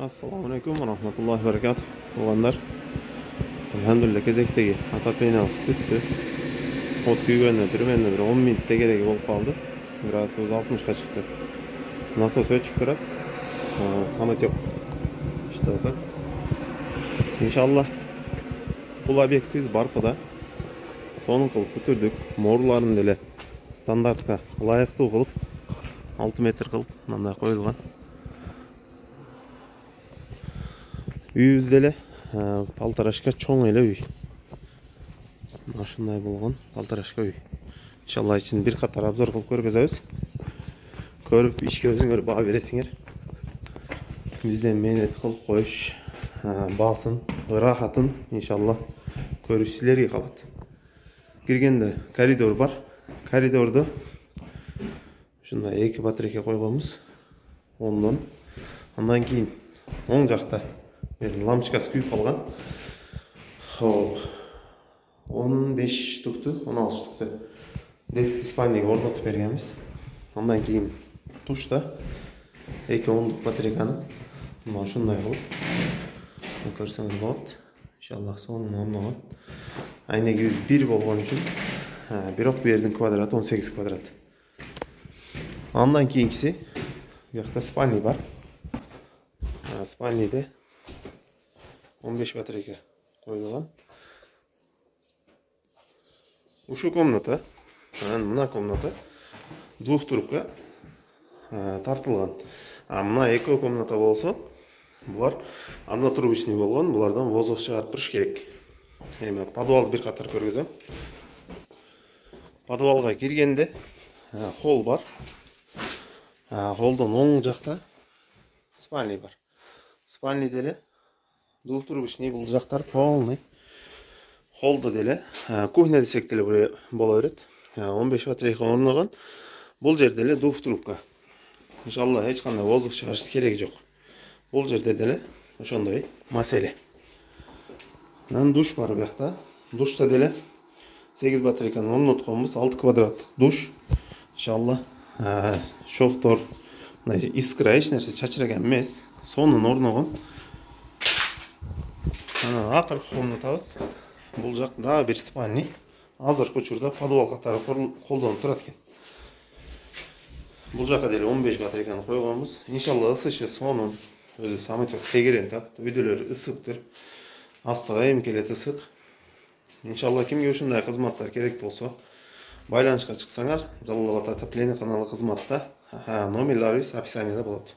Assalamu alaikum wa rahmatullahi wa barakatuh. Oğlanlar, elhamdülillah kezektegi ataplayınası tüttü. Ot küygönde bir 10 minutте keregi bolup kaldı. Gradusumuz 60'a çıktı. Nasıl çıkıp durat? Samet yok. İşte o. İnşallah bu obyektimiz Barpa'da. Sonun kılıp kütürdük. Morlarını dele standartka layıklı kılıp 6 metre kılıp mындай koyulgan. Үйүбүздө эле Палтарашка чоң эле үй. Ушундай болгон Палтарашка үй. Иншалла ичин бир катар обзор кылып көргөзөбүз. Көрүп ишкебизиңер баа бересиңер. Бизден мээнет кылып коюш баасын, ырахатын иншалла көрүш силерге калат. Киргенде коридор бар. Коридордо ушундай 2 батарейка койгонбуз. Андан кийин оң жакта лампочкасы күйүп калган. 15 штукту, 16 штукту детский спальняга орнотуп бергенбиз. Андан кийин тушта 2 ондук батарейканы мына ушундай кылып көрсөңүз болот. Иншалла сонун орногон. Айнегибиз 1 болгон үчүн бирок бу жердин квадраты 18 квадрат. Андан кийинкиси бuyakta спальня бар. Спальняда 15 батарейка коюлган. Ушу комната, мына комната двухтрубка тартылган. Мына экөө комната болсо, булар однотрубочный болгон, булардан воздух чыгарып туруш керек. Эми подвалды бир катар көргөзөм. Подвалга киргенде холл бар. Холдон оң жакта спальня бар. Спальня деле двухтрубочный, бул жактар полный. Холдо деле кухня десек деле бола берет. 15 батарейка орногон. Бул жерде деле двухтрубка. Иншалла эч кандай воздух чыгарыш кереги жок. Бул жерде деле ошондой маселе. Душ бар бuyakта. Душта деле 8 батарейканы орнотконбуз, 6 квадрат душ. Иншалла шофтор, искра эч нерсе чачыраган эмес. Сонун орногон. Акыркы комнатабыз. Бул жак дагы бир спальня. Азыркы учурда подвал катары колдонуп турат экен. Бул жака деле 15 батарейканы койгонбуз. Иншалла ысышы сонун. Өзү самый тегерен тап. Үйдөлөр ысыктыр. Астыга эмкелет ысык. Иншалла кимге ушундай кызматтар керек болсо, байланышка чыксаңар, Жалал Абад отопление каналы кызматта номерларыбыз описанияда болот.